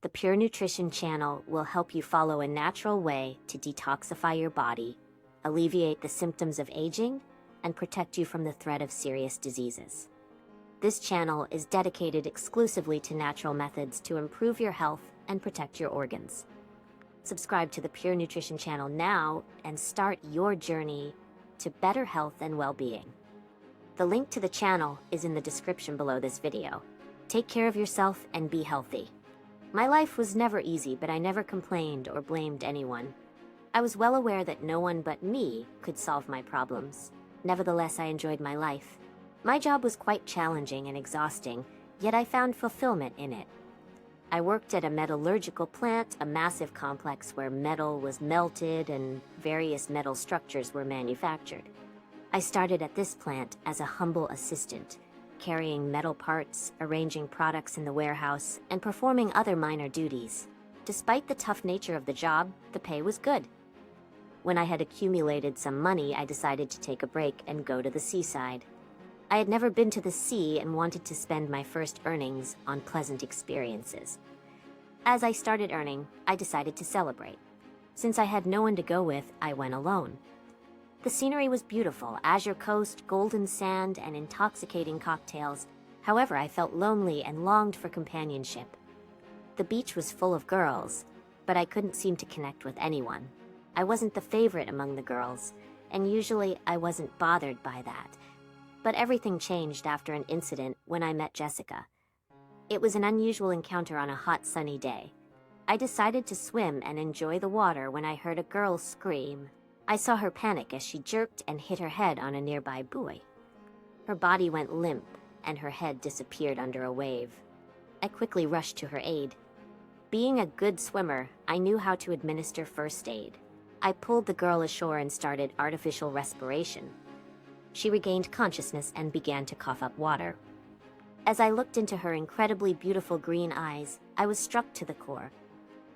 The Pure Nutrition channel will help you follow a natural way to detoxify your body, alleviate the symptoms of aging, and protect you from the threat of serious diseases. This channel is dedicated exclusively to natural methods to improve your health and protect your organs. Subscribe to the Pure Nutrition channel now and start your journey to better health and well-being. The link to the channel is in the description below this video. Take care of yourself and be healthy. My life was never easy, but I never complained or blamed anyone. I was well aware that no one but me could solve my problems. Nevertheless, I enjoyed my life. My job was quite challenging and exhausting, yet I found fulfillment in it. I worked at a metallurgical plant, a massive complex where metal was melted and various metal structures were manufactured. I started at this plant as a humble assistant, carrying metal parts, arranging products in the warehouse, and performing other minor duties. Despite the tough nature of the job, the pay was good. When I had accumulated some money, I decided to take a break and go to the seaside. I had never been to the sea and wanted to spend my first earnings on pleasant experiences. As I started earning, I decided to celebrate. Since I had no one to go with, I went alone. The scenery was beautiful, azure coast, golden sand, and intoxicating cocktails. However, I felt lonely and longed for companionship. The beach was full of girls, but I couldn't seem to connect with anyone. I wasn't the favorite among the girls, and usually I wasn't bothered by that. But everything changed after an incident when I met Jessica. It was an unusual encounter on a hot, sunny day. I decided to swim and enjoy the water when I heard a girl scream. I saw her panic as she jerked and hit her head on a nearby buoy. Her body went limp, and her head disappeared under a wave. I quickly rushed to her aid. Being a good swimmer, I knew how to administer first aid. I pulled the girl ashore and started artificial respiration. She regained consciousness and began to cough up water. As I looked into her incredibly beautiful green eyes, I was struck to the core.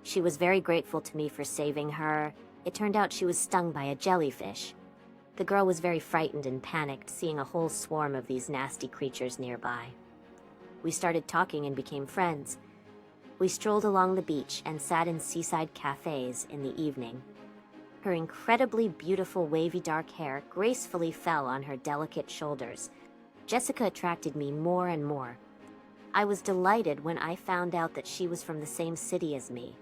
She was very grateful to me for saving her. It turned out she was stung by a jellyfish. The girl was very frightened and panicked, seeing a whole swarm of these nasty creatures nearby. We started talking and became friends. We strolled along the beach and sat in seaside cafes in the evening. Her incredibly beautiful wavy dark hair gracefully fell on her delicate shoulders. Jessica attracted me more and more. I was delighted when I found out that she was from the same city as me.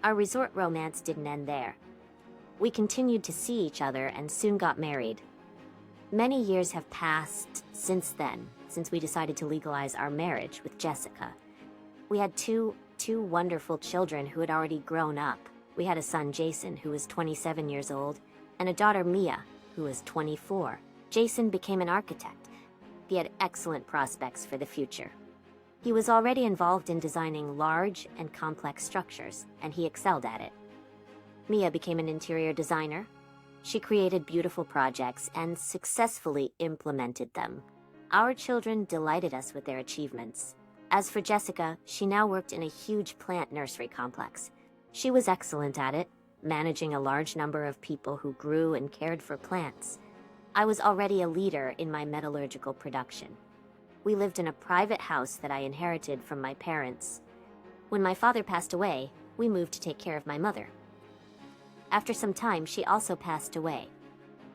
Our resort romance didn't end there. We continued to see each other and soon got married. Many years have passed since then, since we decided to legalize our marriage with Jessica. We had two wonderful children who had already grown up. We had a son, Jason, who was 27 years old, and a daughter, Mia, who was 24. Jason became an architect. He had excellent prospects for the future. He was already involved in designing large and complex structures, and he excelled at it. Mia became an interior designer. She created beautiful projects and successfully implemented them. Our children delighted us with their achievements. As for Jessica, she now worked in a huge plant nursery complex. She was excellent at it, managing a large number of people who grew and cared for plants. I was already a leader in my metallurgical production. We lived in a private house that I inherited from my parents. When my father passed away, we moved to take care of my mother. After some time, she also passed away.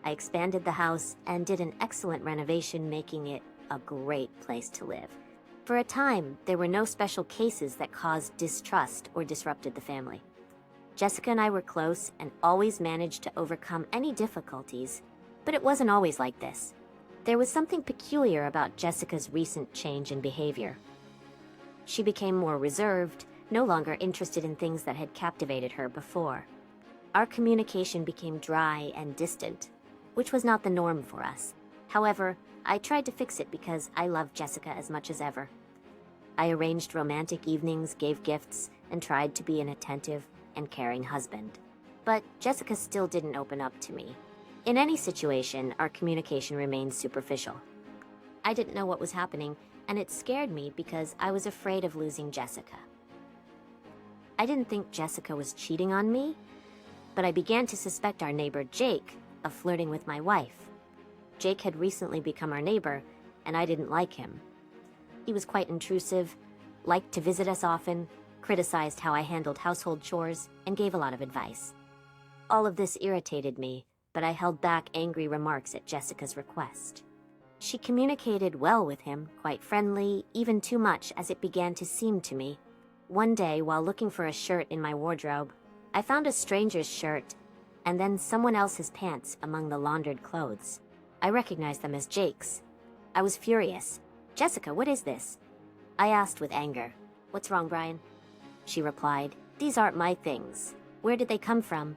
I expanded the house and did an excellent renovation, making it a great place to live. For a time, there were no special cases that caused distrust or disrupted the family. Jessica and I were close and always managed to overcome any difficulties, but it wasn't always like this. There was something peculiar about Jessica's recent change in behavior. She became more reserved, no longer interested in things that had captivated her before. Our communication became dry and distant, which was not the norm for us. However, I tried to fix it because I loved Jessica as much as ever. I arranged romantic evenings, gave gifts, and tried to be an attentive and caring husband. But Jessica still didn't open up to me. In any situation, our communication remained superficial. I didn't know what was happening, and it scared me because I was afraid of losing Jessica. I didn't think Jessica was cheating on me, but I began to suspect our neighbor Jake of flirting with my wife. Jake had recently become our neighbor, and I didn't like him. He was quite intrusive, liked to visit us often, criticized how I handled household chores, and gave a lot of advice. All of this irritated me, but I held back angry remarks at Jessica's request. She communicated well with him, quite friendly, even too much as it began to seem to me. One day, while looking for a shirt in my wardrobe, I found a stranger's shirt and then someone else's pants among the laundered clothes. I recognized them as Jake's. I was furious. "Jessica, what is this?" I asked with anger. "What's wrong, Brian?" She replied, "These aren't my things. Where did they come from?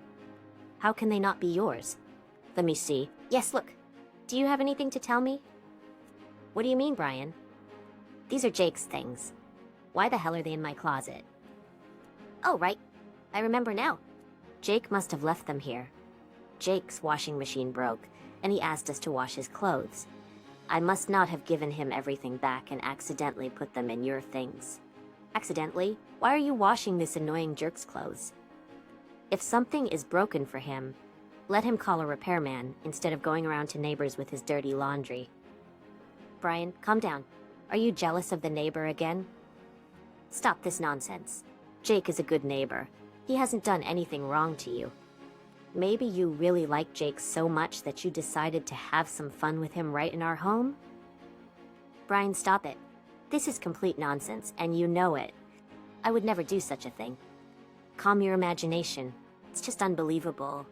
How can they not be yours?" "Let me see." "Yes, look. Do you have anything to tell me?" "What do you mean, Brian?" "These are Jake's things. Why the hell are they in my closet?" "Oh, right. I remember now. Jake must have left them here. Jake's washing machine broke, and he asked us to wash his clothes. I must not have given him everything back and accidentally put them in your things." "Accidentally? Why are you washing this annoying jerk's clothes?" "If something is broken for him, let him call a repairman instead of going around to neighbors with his dirty laundry." "Brian, calm down. Are you jealous of the neighbor again?" "Stop this nonsense. Jake is a good neighbor. He hasn't done anything wrong to you. Maybe you really like Jake so much that you decided to have some fun with him right in our home?" "Brian, stop it. This is complete nonsense, and you know it. I would never do such a thing. Calm your imagination. It's just unbelievable.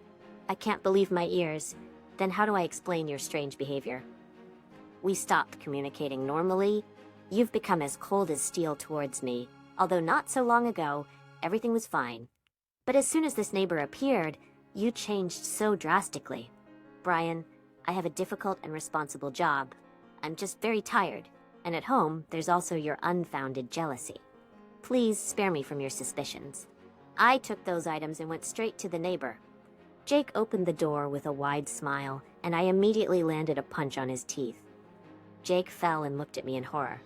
I can't believe my ears. Then how do I explain your strange behavior? We stopped communicating normally. You've become as cold as steel towards me, although not so long ago, everything was fine. But as soon as this neighbor appeared, you changed so drastically. Brian, I have a difficult and responsible job. I'm just very tired, and at home, there's also your unfounded jealousy. Please spare me from your suspicions." I took those items and went straight to the neighbor. Jake opened the door with a wide smile, and I immediately landed a punch on his teeth. Jake fell and looked at me in horror.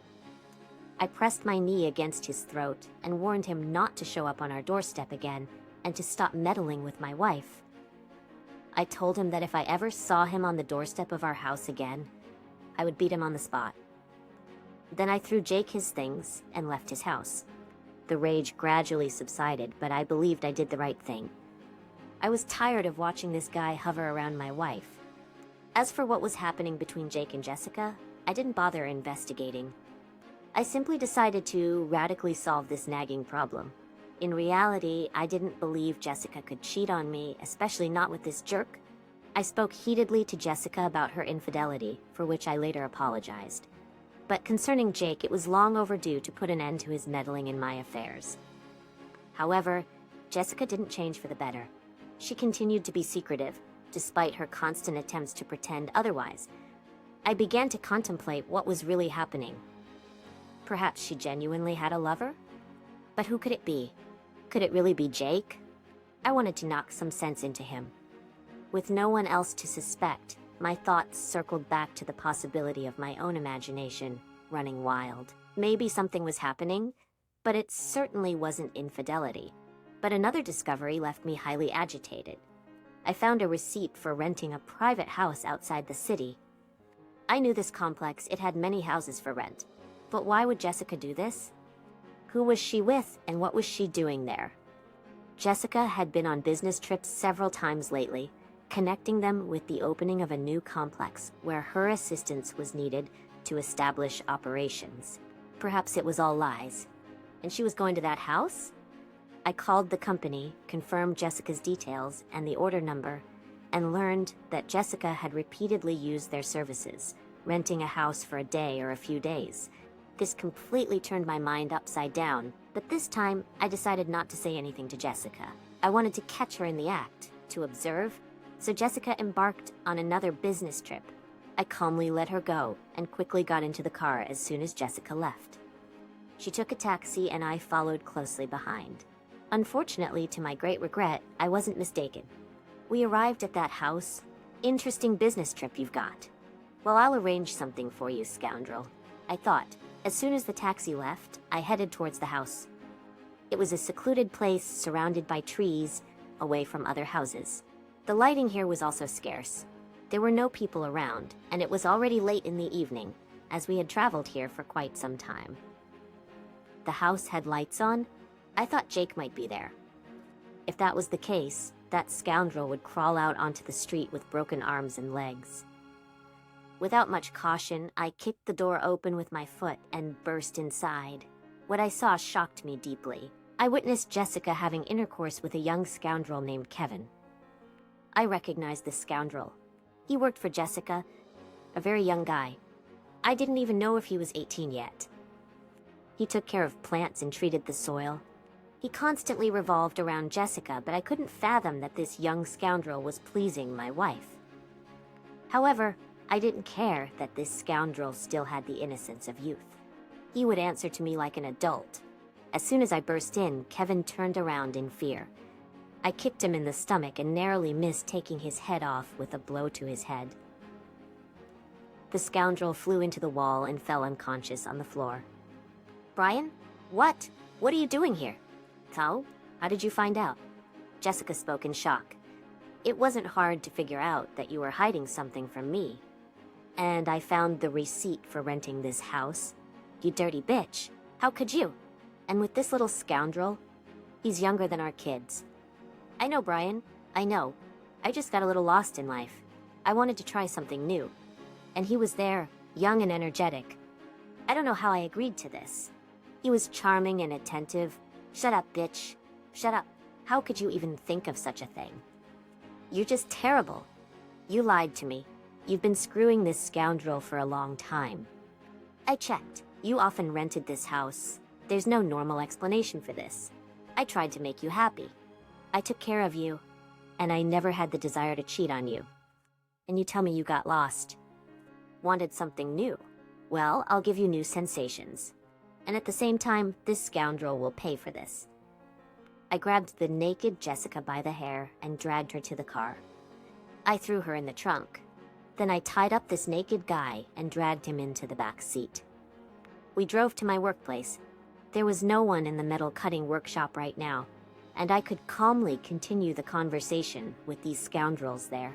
I pressed my knee against his throat and warned him not to show up on our doorstep again and to stop meddling with my wife. I told him that if I ever saw him on the doorstep of our house again, I would beat him on the spot. Then I threw Jake his things and left his house. The rage gradually subsided, but I believed I did the right thing. I was tired of watching this guy hover around my wife. As for what was happening between Jake and Jessica, I didn't bother investigating. I simply decided to radically solve this nagging problem. In reality, I didn't believe Jessica could cheat on me, especially not with this jerk. I spoke heatedly to Jessica about her infidelity, for which I later apologized. But concerning Jake, it was long overdue to put an end to his meddling in my affairs. However, Jessica didn't change for the better. She continued to be secretive, despite her constant attempts to pretend otherwise. I began to contemplate what was really happening. Perhaps she genuinely had a lover? But who could it be? Could it really be Jake? I wanted to knock some sense into him. With no one else to suspect, my thoughts circled back to the possibility of my own imagination running wild. Maybe something was happening, but it certainly wasn't infidelity. But another discovery left me highly agitated. I found a receipt for renting a private house outside the city. I knew this complex, it had many houses for rent. But why would Jessica do this? Who was she with, and what was she doing there? Jessica had been on business trips several times lately, connecting them with the opening of a new complex where her assistance was needed to establish operations. Perhaps it was all lies. And she was going to that house? I called the company, confirmed Jessica's details and the order number, and learned that Jessica had repeatedly used their services, renting a house for a day or a few days. This completely turned my mind upside down, but this time I decided not to say anything to Jessica. I wanted to catch her in the act, to observe, so Jessica embarked on another business trip. I calmly let her go and quickly got into the car as soon as Jessica left. She took a taxi and I followed closely behind. Unfortunately, to my great regret, I wasn't mistaken. We arrived at that house. Interesting business trip you've got. Well, I'll arrange something for you, scoundrel, I thought. As soon as the taxi left, I headed towards the house. It was a secluded place surrounded by trees, away from other houses. The lighting here was also scarce. There were no people around, and it was already late in the evening, as we had traveled here for quite some time. The house had lights on, I thought Jake might be there. If that was the case, that scoundrel would crawl out onto the street with broken arms and legs. Without much caution, I kicked the door open with my foot and burst inside. What I saw shocked me deeply. I witnessed Jessica having intercourse with a young scoundrel named Kevin. I recognized this scoundrel. He worked for Jessica, a very young guy. I didn't even know if he was 18 yet. He took care of plants and treated the soil. He constantly revolved around Jessica, but I couldn't fathom that this young scoundrel was pleasing my wife. However, I didn't care that this scoundrel still had the innocence of youth. He would answer to me like an adult. As soon as I burst in, Kevin turned around in fear. I kicked him in the stomach and narrowly missed taking his head off with a blow to his head. The scoundrel flew into the wall and fell unconscious on the floor. "Brian? What? What are you doing here?" "How did you find out?" Jessica spoke in shock. "It wasn't hard to figure out that you were hiding something from me. And I found the receipt for renting this house. You dirty bitch. How could you? And with this little scoundrel? He's younger than our kids." "I know, Brian. I know. I just got a little lost in life. I wanted to try something new. And he was there, young and energetic. I don't know how I agreed to this. He was charming and attentive. Shut up, bitch. Shut up. How could you even think of such a thing? You're just terrible. You lied to me. You've been screwing this scoundrel for a long time. I checked. You often rented this house. There's no normal explanation for this. I tried to make you happy. I took care of you, and I never had the desire to cheat on you. And you tell me you got lost. Wanted something new. Well, I'll give you new sensations. And at the same time, this scoundrel will pay for this." I grabbed the naked Jessica by the hair and dragged her to the car. I threw her in the trunk. Then I tied up this naked guy and dragged him into the back seat. We drove to my workplace. There was no one in the metal cutting workshop right now, and I could calmly continue the conversation with these scoundrels there.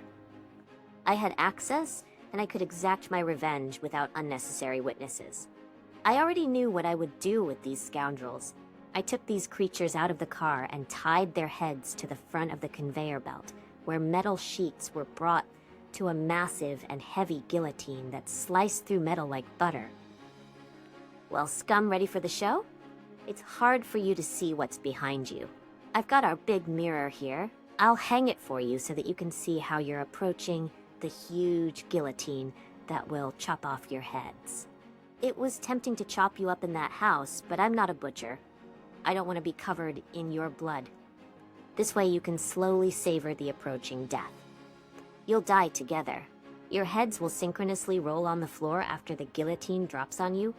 I had access, and I could exact my revenge without unnecessary witnesses. I already knew what I would do with these scoundrels. I took these creatures out of the car and tied their heads to the front of the conveyor belt, where metal sheets were brought to a massive and heavy guillotine that sliced through metal like butter. Well, scum, ready for the show? It's hard for you to see what's behind you. I've got our big mirror here. I'll hang it for you so that you can see how you're approaching the huge guillotine that will chop off your heads. It was tempting to chop you up in that house, but I'm not a butcher. I don't want to be covered in your blood. This way you can slowly savor the approaching death. You'll die together. Your heads will synchronously roll on the floor after the guillotine drops on you.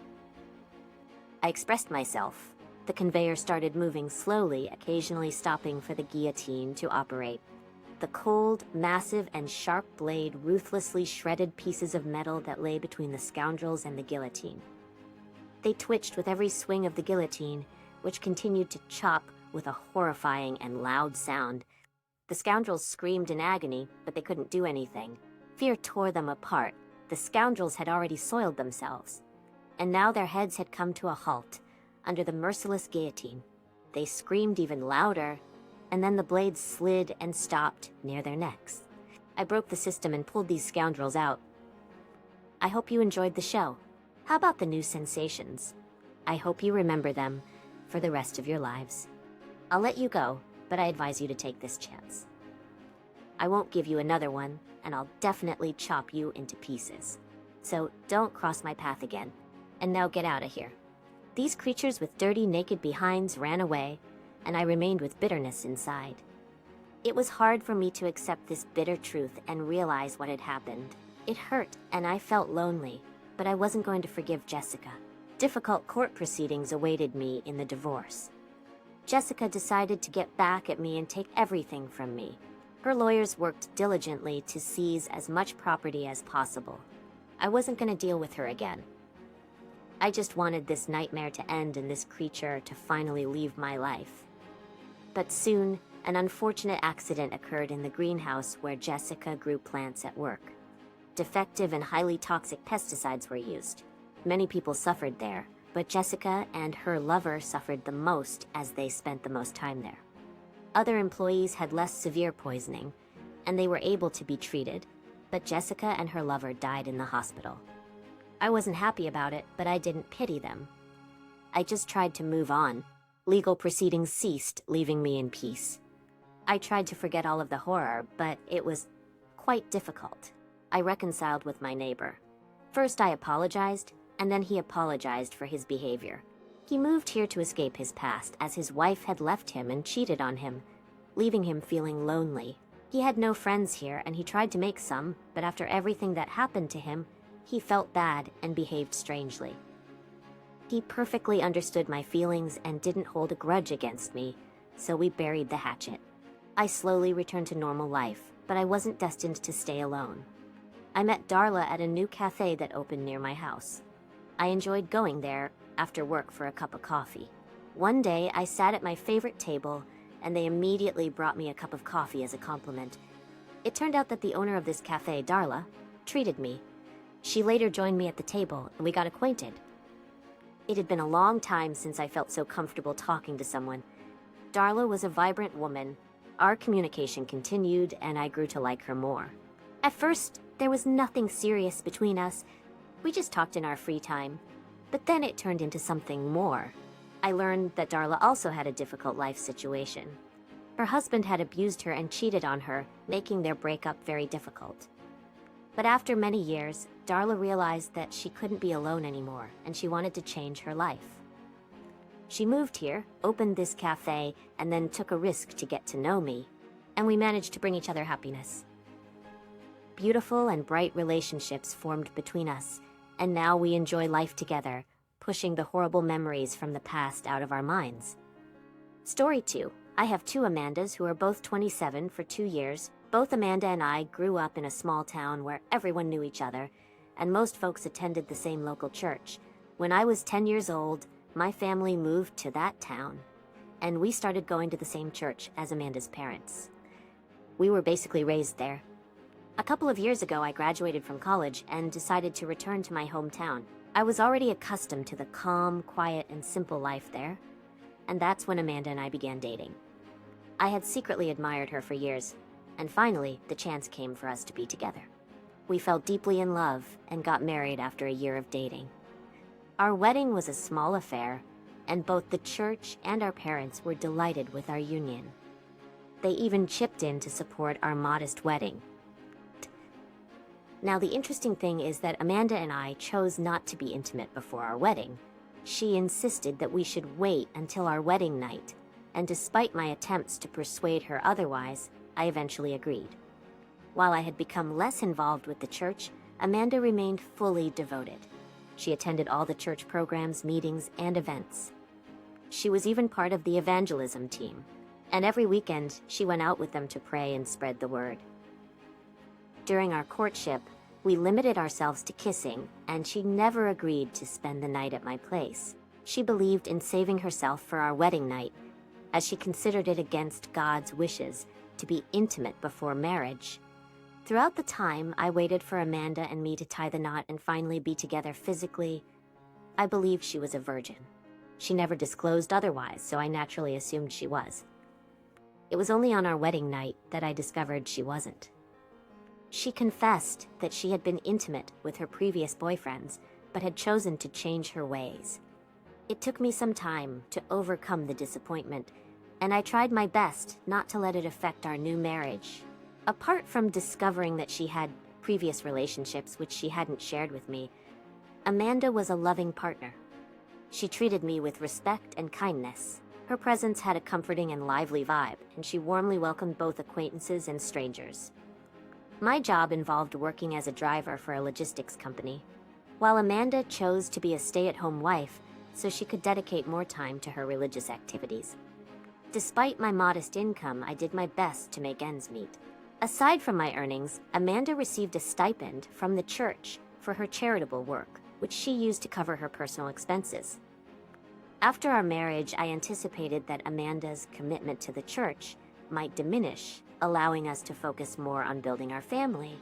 I expressed myself. The conveyor started moving slowly, occasionally stopping for the guillotine to operate. The cold, massive, and sharp blade ruthlessly shredded pieces of metal that lay between the scoundrels and the guillotine. They twitched with every swing of the guillotine, which continued to chop with a horrifying and loud sound. The scoundrels screamed in agony, but they couldn't do anything. Fear tore them apart. The scoundrels had already soiled themselves. And now their heads had come to a halt under the merciless guillotine. They screamed even louder, and then the blades slid and stopped near their necks. I broke the system and pulled these scoundrels out. I hope you enjoyed the show. How about the new sensations? I hope you remember them for the rest of your lives. I'll let you go, but I advise you to take this chance. I won't give you another one, and I'll definitely chop you into pieces. So don't cross my path again. And now get out of here. These creatures with dirty, naked behinds ran away, and I remained with bitterness inside. It was hard for me to accept this bitter truth and realize what had happened. It hurt, and I felt lonely, but I wasn't going to forgive Jessica. Difficult court proceedings awaited me in the divorce. Jessica decided to get back at me and take everything from me. Her lawyers worked diligently to seize as much property as possible. I wasn't going to deal with her again. I just wanted this nightmare to end and this creature to finally leave my life. But soon, an unfortunate accident occurred in the greenhouse where Jessica grew plants at work. Defective and highly toxic pesticides were used. Many people suffered there, but Jessica and her lover suffered the most as they spent the most time there. Other employees had less severe poisoning, and they were able to be treated, but Jessica and her lover died in the hospital. I wasn't happy about it, but I didn't pity them. I just tried to move on. Legal proceedings ceased, leaving me in peace. I tried to forget all of the horror, but it was quite difficult. I reconciled with my neighbor. First I apologized, and then he apologized for his behavior. He moved here to escape his past, as his wife had left him and cheated on him, leaving him feeling lonely. He had no friends here, and he tried to make some, but after everything that happened to him, he felt bad and behaved strangely. He perfectly understood my feelings and didn't hold a grudge against me, so we buried the hatchet. I slowly returned to normal life, but I wasn't destined to stay alone. I met Darla at a new cafe that opened near my house. I enjoyed going there after work for a cup of coffee. One day, I sat at my favorite table, and they immediately brought me a cup of coffee as a compliment. It turned out that the owner of this cafe, Darla, treated me. She later joined me at the table, and we got acquainted. It had been a long time since I felt so comfortable talking to someone. Darla was a vibrant woman. Our communication continued, and I grew to like her more. At first, there was nothing serious between us. We just talked in our free time. But then it turned into something more. I learned that Darla also had a difficult life situation. Her husband had abused her and cheated on her, making their breakup very difficult. But after many years, Darla realized that she couldn't be alone anymore, and she wanted to change her life. She moved here, opened this cafe, and then took a risk to get to know me, and we managed to bring each other happiness. Beautiful and bright relationships formed between us, and now we enjoy life together, pushing the horrible memories from the past out of our minds. Story 2. I have two Amandas who are both 27 for 2 years. Both Amanda and I grew up in a small town where everyone knew each other, and most folks attended the same local church. When I was 10 years old, my family moved to that town, and we started going to the same church as Amanda's parents. We were basically raised there. A couple of years ago, I graduated from college and decided to return to my hometown. I was already accustomed to the calm, quiet, and simple life there, and that's when Amanda and I began dating. I had secretly admired her for years, and finally, the chance came for us to be together. We fell deeply in love and got married after a year of dating. Our wedding was a small affair, and both the church and our parents were delighted with our union. They even chipped in to support our modest wedding. Now, the interesting thing is that Amanda and I chose not to be intimate before our wedding. She insisted that we should wait until our wedding night, and despite my attempts to persuade her otherwise, I eventually agreed. While I had become less involved with the church, Amanda remained fully devoted. She attended all the church programs, meetings, and events. She was even part of the evangelism team, and every weekend she went out with them to pray and spread the word. During our courtship, we limited ourselves to kissing, and she never agreed to spend the night at my place. She believed in saving herself for our wedding night, as she considered it against God's wishes to be intimate before marriage. Throughout the time I waited for Amanda and me to tie the knot and finally be together physically, I believed she was a virgin. She never disclosed otherwise, so I naturally assumed she was. It was only on our wedding night that I discovered she wasn't. She confessed that she had been intimate with her previous boyfriends, but had chosen to change her ways. It took me some time to overcome the disappointment, and I tried my best not to let it affect our new marriage. Apart from discovering that she had previous relationships which she hadn't shared with me, Amanda was a loving partner. She treated me with respect and kindness. Her presence had a comforting and lively vibe, and she warmly welcomed both acquaintances and strangers. My job involved working as a driver for a logistics company, while Amanda chose to be a stay-at-home wife so she could dedicate more time to her religious activities. Despite my modest income, I did my best to make ends meet. Aside from my earnings, Amanda received a stipend from the church for her charitable work, which she used to cover her personal expenses. After our marriage, I anticipated that Amanda's commitment to the church might diminish, allowing us to focus more on building our family.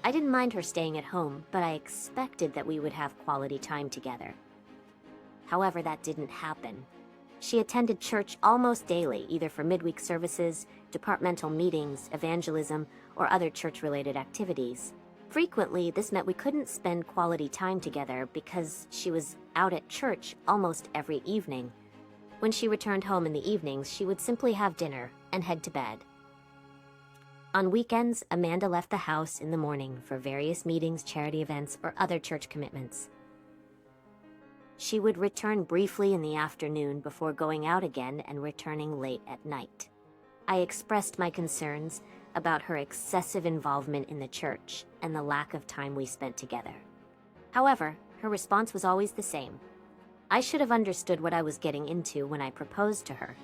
I didn't mind her staying at home, but I expected that we would have quality time together. However, that didn't happen. She attended church almost daily, either for midweek services, departmental meetings, evangelism, or other church-related activities. Frequently, this meant we couldn't spend quality time together because she was out at church almost every evening. When she returned home in the evenings, she would simply have dinner and head to bed. On weekends, Amanda left the house in the morning for various meetings, charity events, or other church commitments. She would return briefly in the afternoon before going out again and returning late at night. I expressed my concerns about her excessive involvement in the church and the lack of time we spent together. However, her response was always the same. I should have understood what I was getting into when I proposed to her.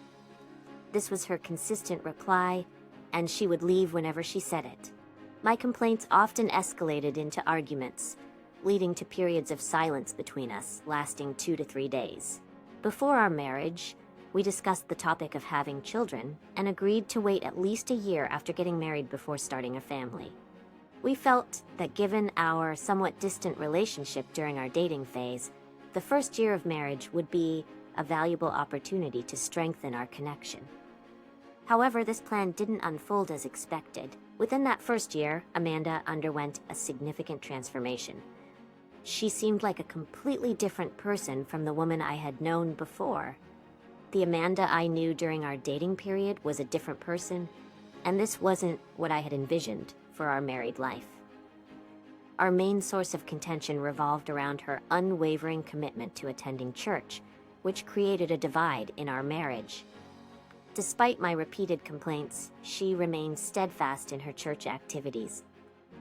This was her consistent reply, and she would leave whenever she said it. My complaints often escalated into arguments, leading to periods of silence between us, lasting 2 to 3 days. Before our marriage, we discussed the topic of having children and agreed to wait at least a year after getting married before starting a family. We felt that given our somewhat distant relationship during our dating phase, the first year of marriage would be a valuable opportunity to strengthen our connection. However, this plan didn't unfold as expected. Within that first year, Amanda underwent a significant transformation. She seemed like a completely different person from the woman I had known before. The Amanda I knew during our dating period was a different person, and this wasn't what I had envisioned for our married life. Our main source of contention revolved around her unwavering commitment to attending church, which created a divide in our marriage. Despite my repeated complaints, she remained steadfast in her church activities.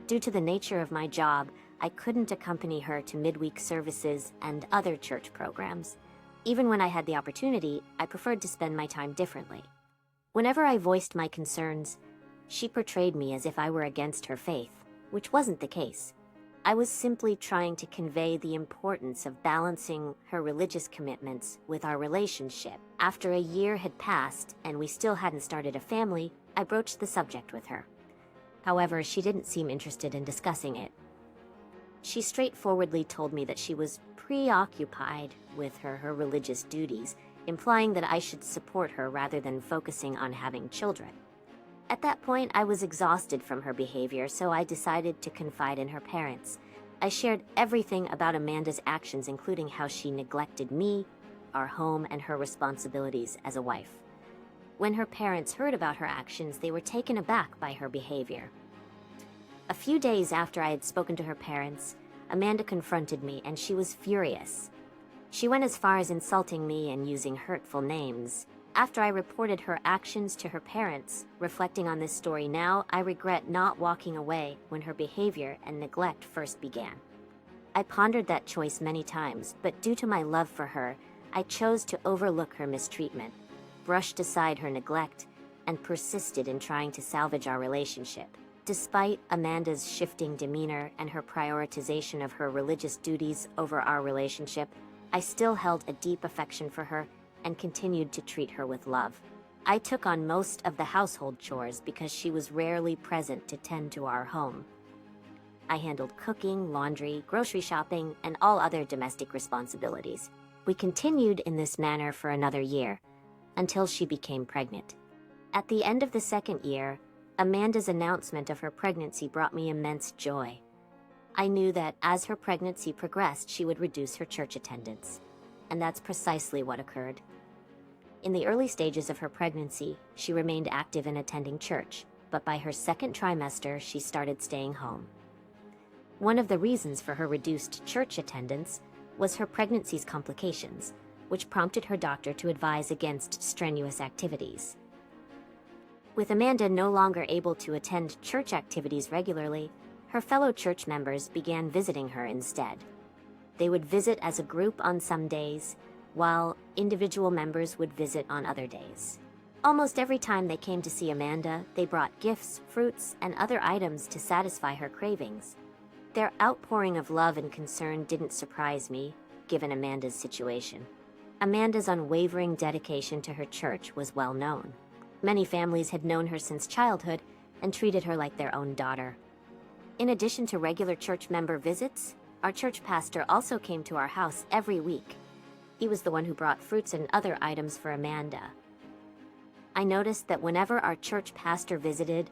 Due to the nature of my job, I couldn't accompany her to midweek services and other church programs. Even when I had the opportunity, I preferred to spend my time differently. Whenever I voiced my concerns, she portrayed me as if I were against her faith, which wasn't the case. I was simply trying to convey the importance of balancing her religious commitments with our relationship. After a year had passed and we still hadn't started a family, I broached the subject with her. However, she didn't seem interested in discussing it. She straightforwardly told me that she was preoccupied with her religious duties, implying that I should support her rather than focusing on having children. At that point, I was exhausted from her behavior, so I decided to confide in her parents. I shared everything about Amanda's actions, including how she neglected me, our home, and her responsibilities as a wife. When her parents heard about her actions, they were taken aback by her behavior. A few days after I had spoken to her parents, Amanda confronted me, and she was furious. She went as far as insulting me and using hurtful names. After I reported her actions to her parents, reflecting on this story now, I regret not walking away when her behavior and neglect first began. I pondered that choice many times, but due to my love for her, I chose to overlook her mistreatment, brushed aside her neglect, and persisted in trying to salvage our relationship. Despite Amanda's shifting demeanor and her prioritization of her religious duties over our relationship, I still held a deep affection for her and continued to treat her with love. I took on most of the household chores because she was rarely present to tend to our home. I handled cooking, laundry, grocery shopping, and all other domestic responsibilities. We continued in this manner for another year, until she became pregnant. At the end of the second year, Amanda's announcement of her pregnancy brought me immense joy. I knew that as her pregnancy progressed, she would reduce her church attendance, and that's precisely what occurred. In the early stages of her pregnancy, she remained active in attending church, but by her second trimester, she started staying home. One of the reasons for her reduced church attendance was her pregnancy's complications, which prompted her doctor to advise against strenuous activities. With Amanda no longer able to attend church activities regularly, her fellow church members began visiting her instead. They would visit as a group on some days, while individual members would visit on other days. Almost every time they came to see Amanda, they brought gifts, fruits, and other items to satisfy her cravings. Their outpouring of love and concern didn't surprise me, given Amanda's situation. Amanda's unwavering dedication to her church was well known. Many families had known her since childhood and treated her like their own daughter. In addition to regular church member visits, our church pastor also came to our house every week. He was the one who brought fruits and other items for Amanda. I noticed that whenever our church pastor visited,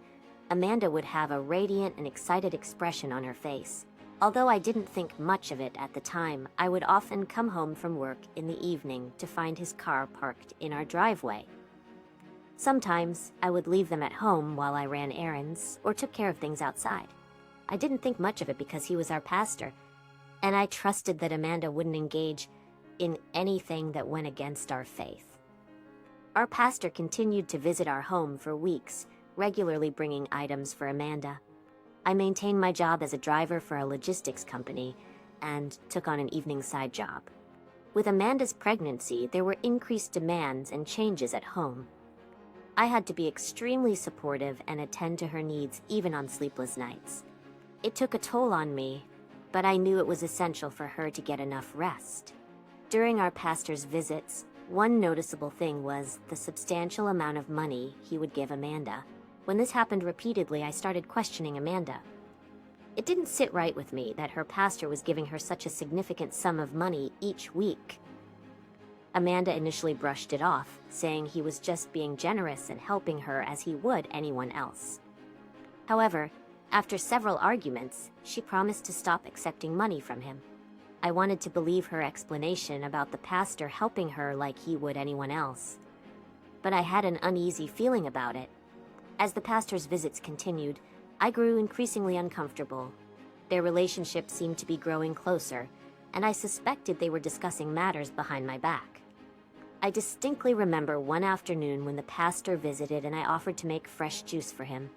Amanda would have a radiant and excited expression on her face. Although I didn't think much of it at the time, I would often come home from work in the evening to find his car parked in our driveway. Sometimes I would leave them at home while I ran errands or took care of things outside. I didn't think much of it because he was our pastor, and I trusted that Amanda wouldn't engage in anything that went against our faith. Our pastor continued to visit our home for weeks, regularly bringing items for Amanda. I maintained my job as a driver for a logistics company and took on an evening side job. With Amanda's pregnancy, there were increased demands and changes at home. I had to be extremely supportive and attend to her needs even on sleepless nights. It took a toll on me, but I knew it was essential for her to get enough rest. During our pastor's visits, one noticeable thing was the substantial amount of money he would give Amanda. When this happened repeatedly, I started questioning Amanda. It didn't sit right with me that her pastor was giving her such a significant sum of money each week. Amanda initially brushed it off, saying he was just being generous and helping her as he would anyone else. However, after several arguments, she promised to stop accepting money from him. I wanted to believe her explanation about the pastor helping her like he would anyone else. But I had an uneasy feeling about it. As the pastor's visits continued, I grew increasingly uncomfortable. Their relationship seemed to be growing closer, and I suspected they were discussing matters behind my back. I distinctly remember one afternoon when the pastor visited and I offered to make fresh juice for him.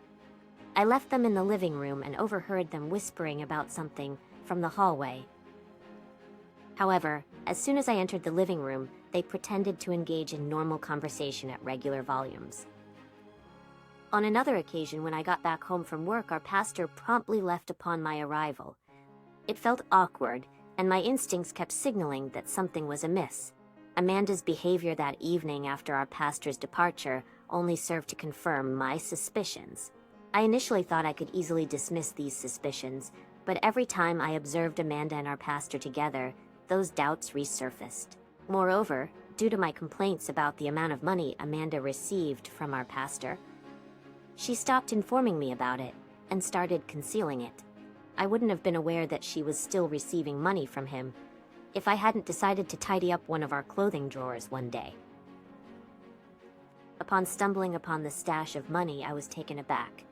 I left them in the living room and overheard them whispering about something from the hallway. However, as soon as I entered the living room, they pretended to engage in normal conversation at regular volumes. On another occasion, when I got back home from work, our pastor promptly left upon my arrival. It felt awkward, and my instincts kept signaling that something was amiss. Amanda's behavior that evening after our pastor's departure only served to confirm my suspicions. I initially thought I could easily dismiss these suspicions, but every time I observed Amanda and our pastor together, those doubts resurfaced. Moreover, due to my complaints about the amount of money Amanda received from our pastor, she stopped informing me about it and started concealing it. I wouldn't have been aware that she was still receiving money from him if I hadn't decided to tidy up one of our clothing drawers one day. Upon stumbling upon the stash of money, I was taken aback.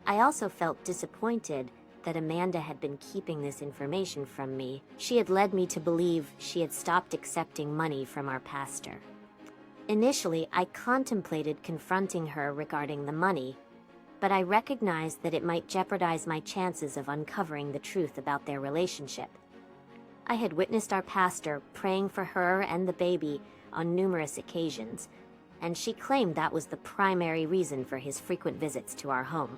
I also felt disappointed that Amanda had been keeping this information from me. She had led me to believe she had stopped accepting money from our pastor. Initially, I contemplated confronting her regarding the money, but I recognized that it might jeopardize my chances of uncovering the truth about their relationship. I had witnessed our pastor praying for her and the baby on numerous occasions, and she claimed that was the primary reason for his frequent visits to our home.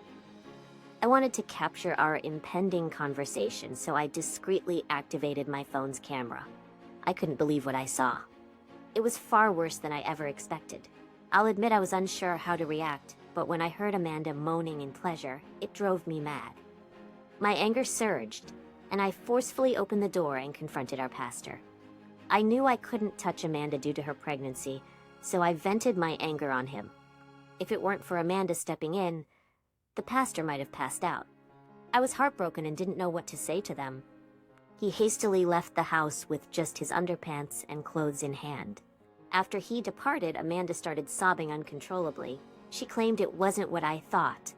I wanted to capture our impending conversation, so I discreetly activated my phone's camera. I couldn't believe what I saw. It was far worse than I ever expected. I'll admit I was unsure how to react, but when I heard Amanda moaning in pleasure, it drove me mad. My anger surged, and I forcefully opened the door and confronted our pastor. I knew I couldn't touch Amanda due to her pregnancy, so I vented my anger on him. If it weren't for Amanda stepping in, the pastor might have passed out. I was heartbroken and didn't know what to say to them. He hastily left the house with just his underpants and clothes in hand. After he departed, Amanda started sobbing uncontrollably. She claimed it wasn't what I thought,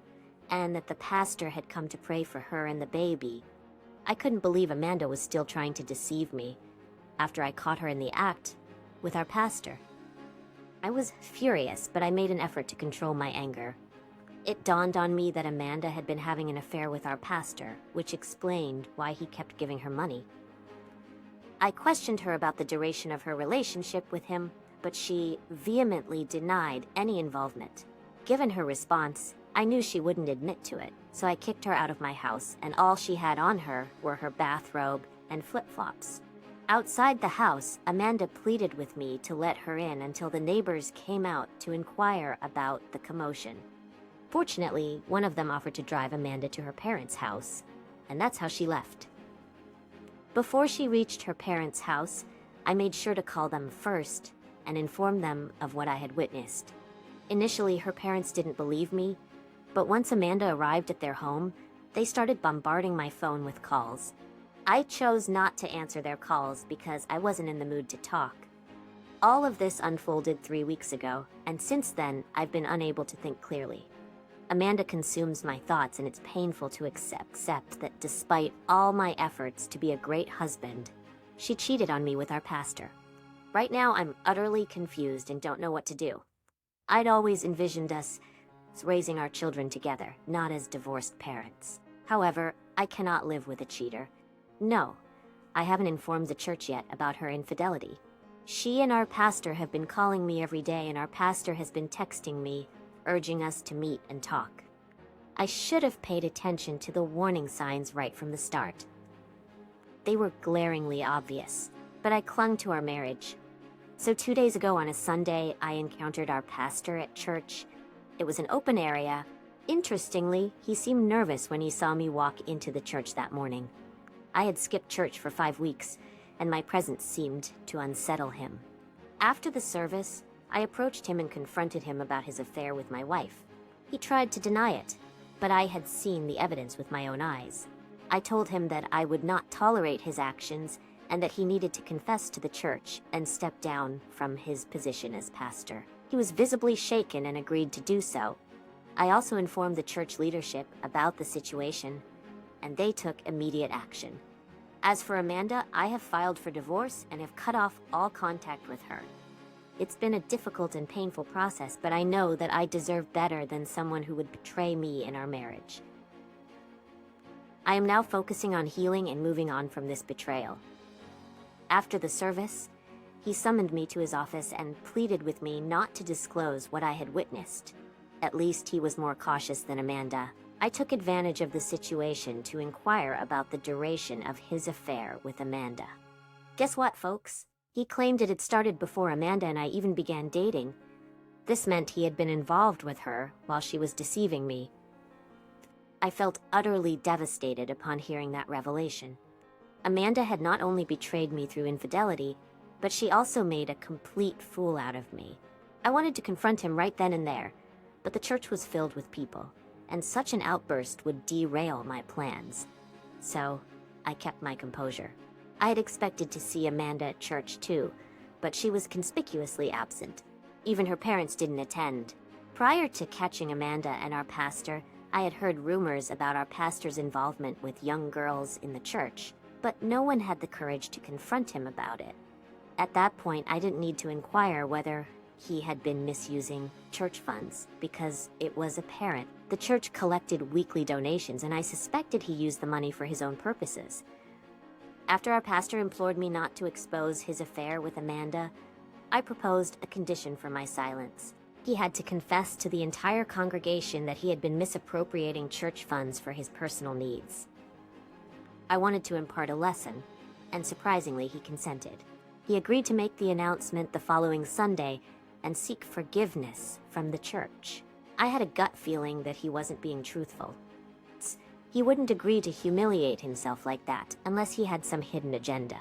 and that the pastor had come to pray for her and the baby. I couldn't believe Amanda was still trying to deceive me after I caught her in the act with our pastor. I was furious, but I made an effort to control my anger. It dawned on me that Amanda had been having an affair with our pastor, which explained why he kept giving her money. I questioned her about the duration of her relationship with him, but she vehemently denied any involvement. Given her response, I knew she wouldn't admit to it, so I kicked her out of my house, and all she had on her were her bathrobe and flip-flops. Outside the house, Amanda pleaded with me to let her in until the neighbors came out to inquire about the commotion. Fortunately, one of them offered to drive Amanda to her parents' house, and that's how she left. Before she reached her parents' house, I made sure to call them first and inform them of what I had witnessed. Initially, her parents didn't believe me, but once Amanda arrived at their home, they started bombarding my phone with calls. I chose not to answer their calls because I wasn't in the mood to talk. All of this unfolded 3 weeks ago, and since then, I've been unable to think clearly. Amanda consumes my thoughts, and it's painful to accept that despite all my efforts to be a great husband, she cheated on me with our pastor. Right now, I'm utterly confused and don't know what to do. I'd always envisioned us raising our children together, not as divorced parents. However, I cannot live with a cheater. No, I haven't informed the church yet about her infidelity. She and our pastor have been calling me every day, and our pastor has been texting me, urging us to meet and talk. I should have paid attention to the warning signs right from the start. They were glaringly obvious, but I clung to our marriage. So 2 days ago on a Sunday, I encountered our pastor at church. It was an open area. Interestingly, he seemed nervous when he saw me walk into the church that morning. I had skipped church for 5 weeks, and my presence seemed to unsettle him. After the service, I approached him and confronted him about his affair with my wife. He tried to deny it, but I had seen the evidence with my own eyes. I told him that I would not tolerate his actions and that he needed to confess to the church and step down from his position as pastor. He was visibly shaken and agreed to do so. I also informed the church leadership about the situation, and they took immediate action. As for Amanda, I have filed for divorce and have cut off all contact with her. It's been a difficult and painful process, but I know that I deserve better than someone who would betray me in our marriage. I am now focusing on healing and moving on from this betrayal. After the service, he summoned me to his office and pleaded with me not to disclose what I had witnessed. At least he was more cautious than Amanda. I took advantage of the situation to inquire about the duration of his affair with Amanda. Guess what, folks? He claimed it had started before Amanda and I even began dating. This meant he had been involved with her while she was deceiving me. I felt utterly devastated upon hearing that revelation. Amanda had not only betrayed me through infidelity, but she also made a complete fool out of me. I wanted to confront him right then and there, but the church was filled with people, and such an outburst would derail my plans. So, I kept my composure. I had expected to see Amanda at church too, but she was conspicuously absent. Even her parents didn't attend. Prior to catching Amanda and our pastor, I had heard rumors about our pastor's involvement with young girls in the church, but no one had the courage to confront him about it. At that point, I didn't need to inquire whether he had been misusing church funds, because it was apparent. The church collected weekly donations, and I suspected he used the money for his own purposes. After our pastor implored me not to expose his affair with Amanda, I proposed a condition for my silence. He had to confess to the entire congregation that he had been misappropriating church funds for his personal needs. I wanted to impart a lesson, and surprisingly, he consented. He agreed to make the announcement the following Sunday and seek forgiveness from the church. I had a gut feeling that he wasn't being truthful. He wouldn't agree to humiliate himself like that unless he had some hidden agenda.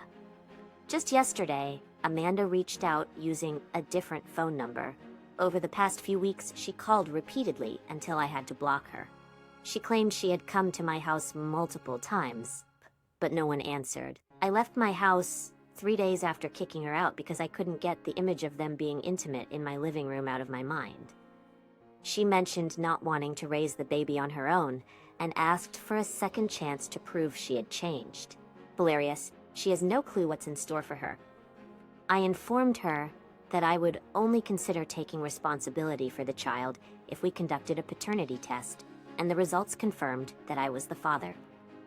Just yesterday, Amanda reached out using a different phone number. Over the past few weeks, she called repeatedly until I had to block her. She claimed she had come to my house multiple times, but no one answered. I left my house 3 days after kicking her out because I couldn't get the image of them being intimate in my living room out of my mind. She mentioned not wanting to raise the baby on her own and asked for a second chance to prove she had changed. Hilarious, she has no clue what's in store for her. I informed her that I would only consider taking responsibility for the child if we conducted a paternity test, and the results confirmed that I was the father.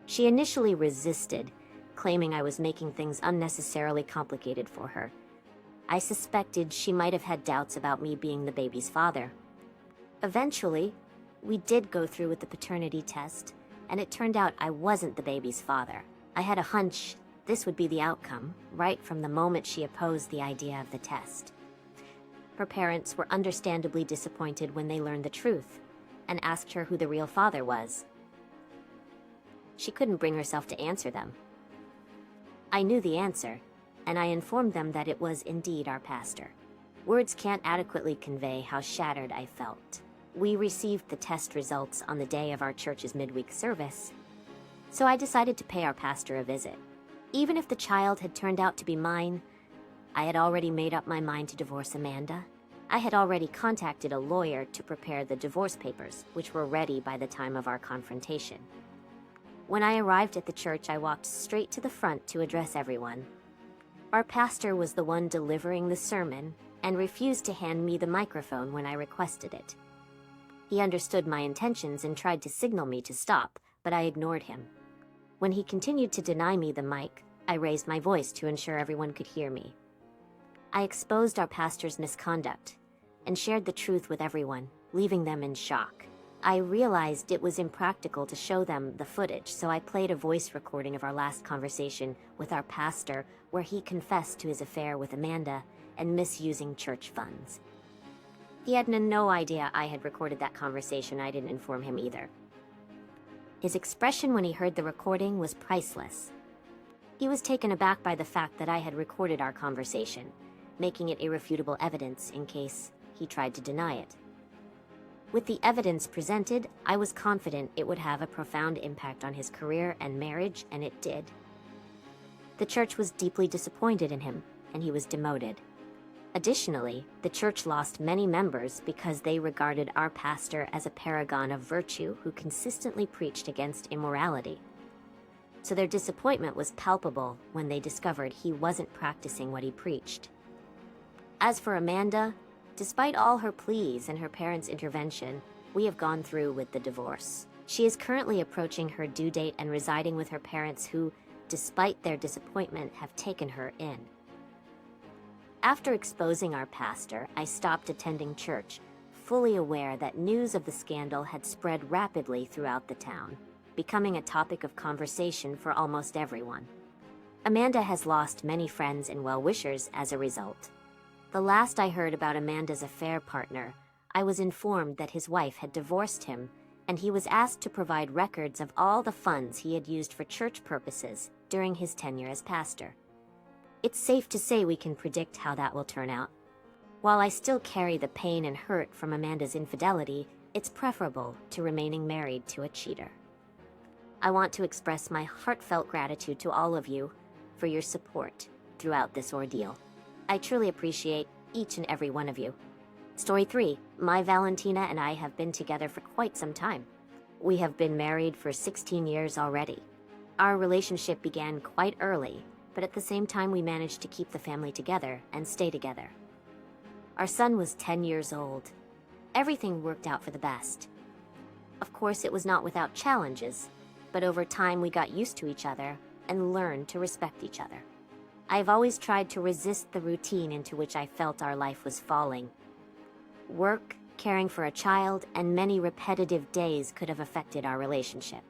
She initially resisted, claiming I was making things unnecessarily complicated for her. I suspected she might have had doubts about me being the baby's father. Eventually, we did go through with the paternity test, and it turned out I wasn't the baby's father. I had a hunch this would be the outcome, right from the moment she opposed the idea of the test. Her parents were understandably disappointed when they learned the truth, and asked her who the real father was. She couldn't bring herself to answer them. I knew the answer. and I informed them that it was indeed our pastor. Words can't adequately convey how shattered I felt. We received the test results on the day of our church's midweek service, so I decided to pay our pastor a visit. Even if the child had turned out to be mine, I had already made up my mind to divorce Amanda. I had already contacted a lawyer to prepare the divorce papers, which were ready by the time of our confrontation. When I arrived at the church, I walked straight to the front to address everyone. Our pastor was the one delivering the sermon and refused to hand me the microphone when I requested it. He understood my intentions and tried to signal me to stop, but I ignored him. When he continued to deny me the mic, I raised my voice to ensure everyone could hear me. I exposed our pastor's misconduct and shared the truth with everyone, leaving them in shock. I realized it was impractical to show them the footage, so I played a voice recording of our last conversation with our pastor where he confessed to his affair with Amanda and misusing church funds. He had no idea I had recorded that conversation. I didn't inform him either. His expression when he heard the recording was priceless. He was taken aback by the fact that I had recorded our conversation, making it irrefutable evidence in case he tried to deny it. With the evidence presented, I was confident it would have a profound impact on his career and marriage, and it did. The church was deeply disappointed in him, and he was demoted. Additionally, the church lost many members because they regarded our pastor as a paragon of virtue who consistently preached against immorality. So their disappointment was palpable when they discovered he wasn't practicing what he preached. As for Amanda, despite all her pleas and her parents' intervention, we have gone through with the divorce. She is currently approaching her due date and residing with her parents who, despite their disappointment, have taken her in. After exposing our pastor, I stopped attending church, fully aware that news of the scandal had spread rapidly throughout the town, becoming a topic of conversation for almost everyone. Amanda has lost many friends and well-wishers as a result. The last I heard about Amanda's affair partner, I was informed that his wife had divorced him, and he was asked to provide records of all the funds he had used for church purposes during his tenure as pastor. It's safe to say we can predict how that will turn out. While I still carry the pain and hurt from Amanda's infidelity, it's preferable to remaining married to a cheater. I want to express my heartfelt gratitude to all of you for your support throughout this ordeal. I truly appreciate each and every one of you. Story 3. My Valentina and I have been together for quite some time. We have been married for 16 years already. Our relationship began quite early, but at the same time we managed to keep the family together and stay together. Our son was 10 years old. Everything worked out for the best. Of course, it was not without challenges, but over time we got used to each other and learned to respect each other. I've always tried to resist the routine into which I felt our life was falling. Work, caring for a child, and many repetitive days could have affected our relationship.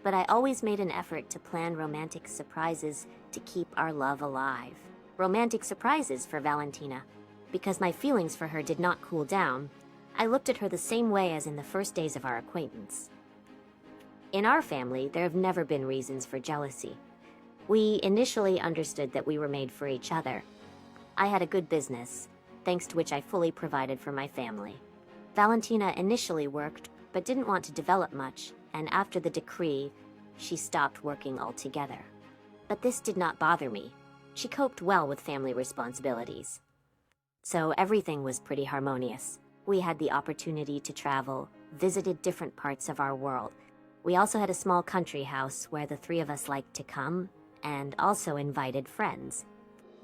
But I always made an effort to plan romantic surprises to keep our love alive. Romantic surprises for Valentina. Because my feelings for her did not cool down, I looked at her the same way as in the first days of our acquaintance. In our family, there have never been reasons for jealousy. We initially understood that we were made for each other. I had a good business, thanks to which I fully provided for my family. Valentina initially worked, but didn't want to develop much, and after the decree, she stopped working altogether. But this did not bother me. She coped well with family responsibilities. So everything was pretty harmonious. We had the opportunity to travel, visited different parts of our world. We also had a small country house where the three of us liked to come, and also invited friends.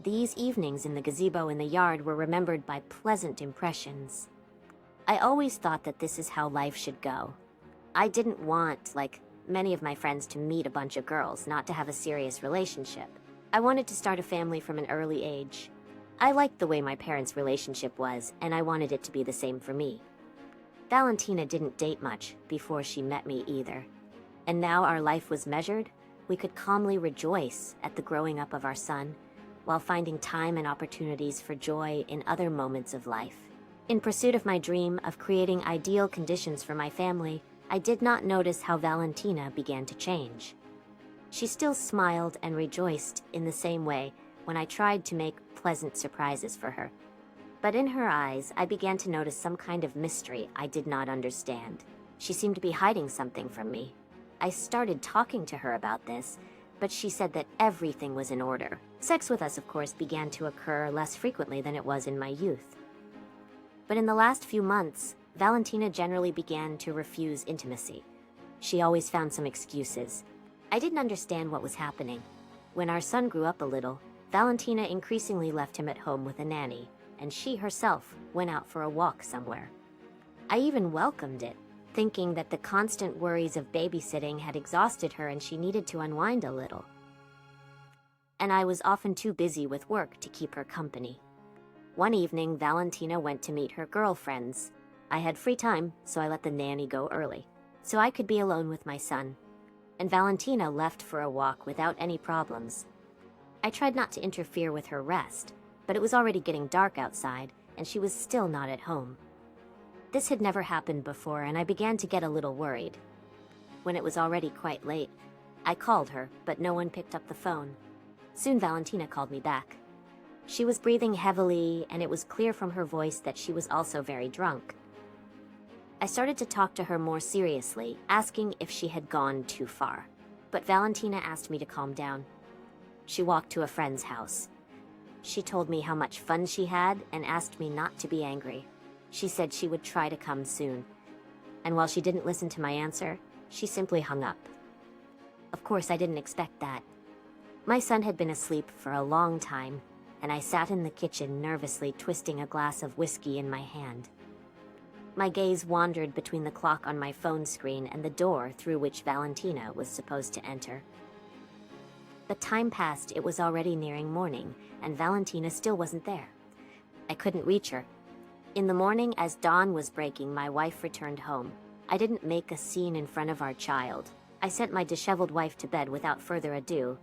These evenings in the gazebo in the yard were remembered by pleasant impressions. I always thought that this is how life should go. I didn't want, like many of my friends, to meet a bunch of girls, not to have a serious relationship. I wanted to start a family from an early age. I liked the way my parents' relationship was, and I wanted it to be the same for me. Valentina didn't date much before she met me either. And now our life was measured, we could calmly rejoice at the growing up of our son, while finding time and opportunities for joy in other moments of life. In pursuit of my dream of creating ideal conditions for my family, I did not notice how Valentina began to change. She still smiled and rejoiced in the same way when I tried to make pleasant surprises for her. But in her eyes, I began to notice some kind of mystery I did not understand. She seemed to be hiding something from me. I started talking to her about this, but she said that everything was in order. Sex with us, of course, began to occur less frequently than it was in my youth. But in the last few months, Valentina generally began to refuse intimacy. She always found some excuses. I didn't understand what was happening. When our son grew up a little, Valentina increasingly left him at home with a nanny, and she herself went out for a walk somewhere. I even welcomed it, thinking that the constant worries of babysitting had exhausted her and she needed to unwind a little. And I was often too busy with work to keep her company. One evening, Valentina went to meet her girlfriends. I had free time, so I let the nanny go early, so I could be alone with my son. And Valentina left for a walk without any problems. I tried not to interfere with her rest, but it was already getting dark outside, and she was still not at home. This had never happened before, and I began to get a little worried. When it was already quite late, I called her, but no one picked up the phone. Soon Valentina called me back. She was breathing heavily, and it was clear from her voice that she was also very drunk. I started to talk to her more seriously, asking if she had gone too far. But Valentina asked me to calm down. She walked to a friend's house. She told me how much fun she had and asked me not to be angry. She said she would try to come soon. And while she didn't listen to my answer, she simply hung up. Of course, I didn't expect that. My son had been asleep for a long time, and I sat in the kitchen nervously twisting a glass of whiskey in my hand. My gaze wandered between the clock on my phone screen and the door through which Valentina was supposed to enter. The time passed, it was already nearing morning, and Valentina still wasn't there. I couldn't reach her. In the morning, as dawn was breaking, my wife returned home. I didn't make a scene in front of our child. I sent my disheveled wife to bed without further ado,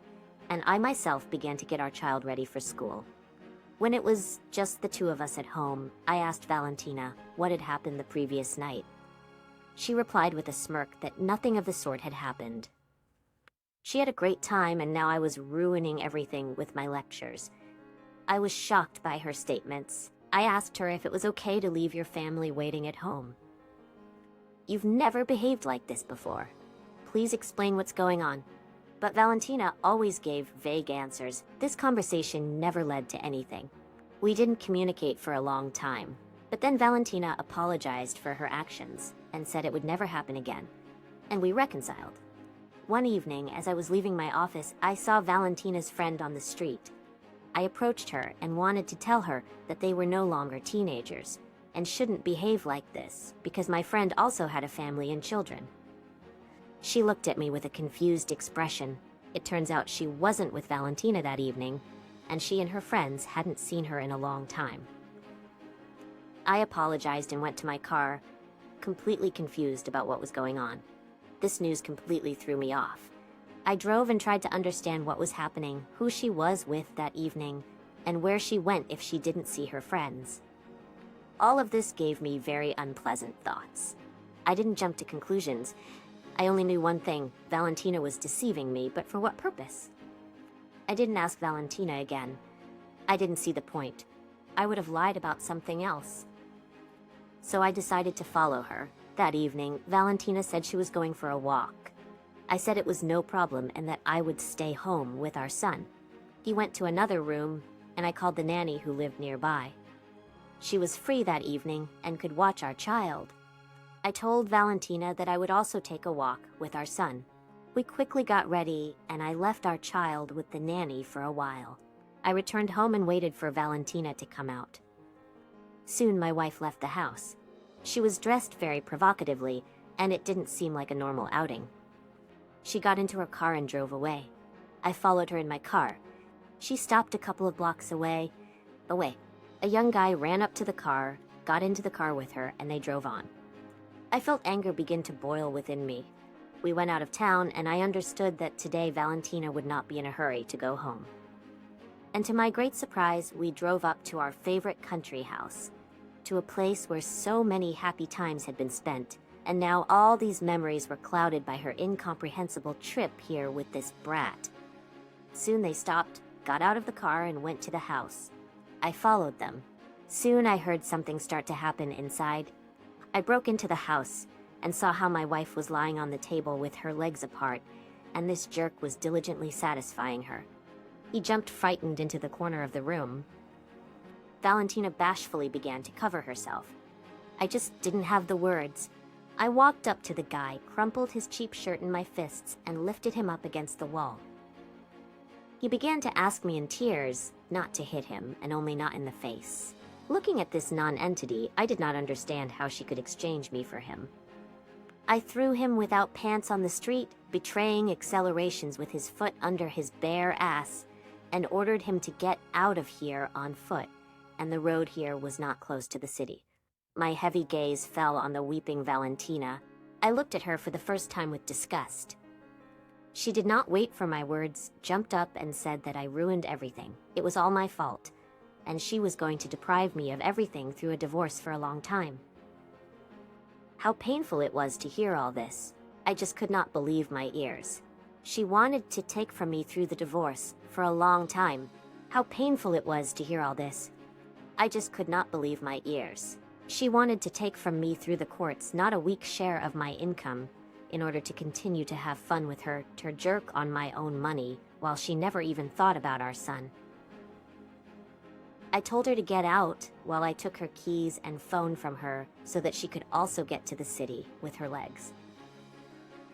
and I myself began to get our child ready for school. When it was just the two of us at home, I asked Valentina what had happened the previous night. She replied with a smirk that nothing of the sort had happened. She had a great time, and now I was ruining everything with my lectures. I was shocked by her statements. I asked her if it was okay to leave your family waiting at home. You've never behaved like this before. Please explain what's going on. But Valentina always gave vague answers. This conversation never led to anything. We didn't communicate for a long time. But then Valentina apologized for her actions and said it would never happen again. And we reconciled. One evening, as I was leaving my office, I saw Valentina's friend on the street. I approached her and wanted to tell her that they were no longer teenagers and shouldn't behave like this because my friend also had a family and children. She looked at me with a confused expression. It turns out she wasn't with Valentina that evening, and she and her friends hadn't seen her in a long time. I apologized and went to my car, completely confused about what was going on. This news completely threw me off. I drove and tried to understand what was happening, who she was with that evening, and where she went if she didn't see her friends. All of this gave me very unpleasant thoughts. I didn't jump to conclusions. I only knew one thing: Valentina was deceiving me, but for what purpose? I didn't ask Valentina again. I didn't see the point. I would have lied about something else. So I decided to follow her. That evening, Valentina said she was going for a walk. I said it was no problem and that I would stay home with our son. He went to another room, and I called the nanny who lived nearby. She was free that evening and could watch our child. I told Valentina that I would also take a walk with our son. We quickly got ready, and I left our child with the nanny for a while. I returned home and waited for Valentina to come out. Soon my wife left the house. She was dressed very provocatively, and it didn't seem like a normal outing. She got into her car and drove away. I followed her in my car. She stopped a couple of blocks away. A young guy ran up to the car, got into the car with her, and they drove on. I felt anger begin to boil within me. We went out of town, and I understood that today Valentina would not be in a hurry to go home. And to my great surprise, we drove up to our favorite country house, to a place where so many happy times had been spent, and now all these memories were clouded by her incomprehensible trip here with this brat. Soon they stopped, got out of the car and went to the house. I followed them. Soon I heard something start to happen inside. I broke into the house and saw how my wife was lying on the table with her legs apart, and this jerk was diligently satisfying her. He jumped frightened into the corner of the room. Valentina bashfully began to cover herself. I just didn't have the words. I walked up to the guy, crumpled his cheap shirt in my fists, and lifted him up against the wall. He began to ask me in tears not to hit him, and only not in the face. Looking at this non-entity, I did not understand how she could exchange me for him. I threw him without pants on the street, betraying accelerations with his foot under his bare ass, and ordered him to get out of here on foot, and the road here was not close to the city. My heavy gaze fell on the weeping Valentina. I looked at her for the first time with disgust. She did not wait for my words, jumped up and said that I ruined everything. It was all my fault, and she was going to deprive me of everything through a divorce for a long time. How painful it was to hear all this. I just could not believe my ears. She wanted to take from me through the divorce for a long time. How painful it was to hear all this. I just could not believe my ears. She wanted to take from me through the courts not a weak share of my income in order to continue to have fun with her, to jerk on my own money while she never even thought about our son. I told her to get out while I took her keys and phone from her so that she could also get to the city with her legs.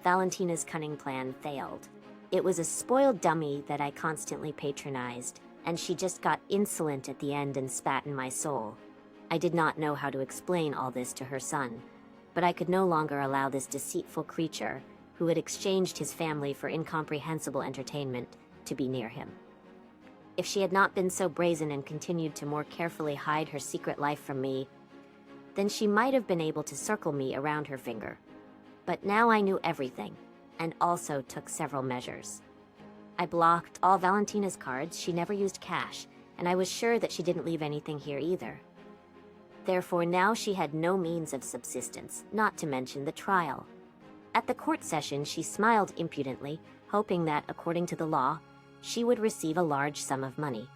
Valentina's cunning plan failed. It was a spoiled dummy that I constantly patronized, and she just got insolent at the end and spat in my soul. I did not know how to explain all this to her son, but I could no longer allow this deceitful creature, who had exchanged his family for incomprehensible entertainment, to be near him. If she had not been so brazen and continued to more carefully hide her secret life from me, then she might have been able to circle me around her finger. But now I knew everything, and also took several measures. I blocked all Valentina's cards. She never used cash, and I was sure that she didn't leave anything here either. Therefore now she had no means of subsistence, not to mention the trial. At the court session she smiled impudently, hoping that, according to the law, she would receive a large sum of money.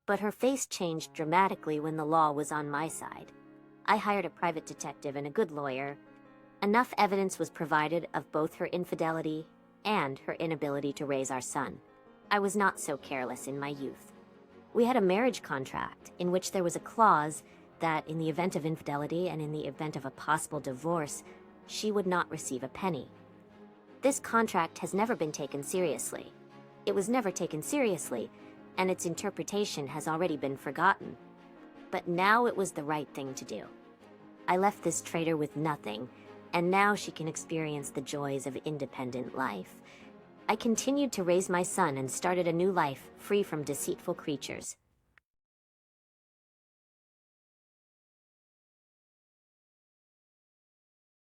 But her face changed dramatically when the law was on my side. I hired a private detective and a good lawyer. Enough evidence was provided of both her infidelity and her inability to raise our son. I was not so careless in my youth. We had a marriage contract in which there was a clause that in the event of infidelity and in the event of a possible divorce, she would not receive a penny. This contract has never been taken seriously. It was never taken seriously, and its interpretation has already been forgotten. But now it was the right thing to do. I left this traitor with nothing, and now she can experience the joys of independent life. I continued to raise my son and started a new life free from deceitful creatures.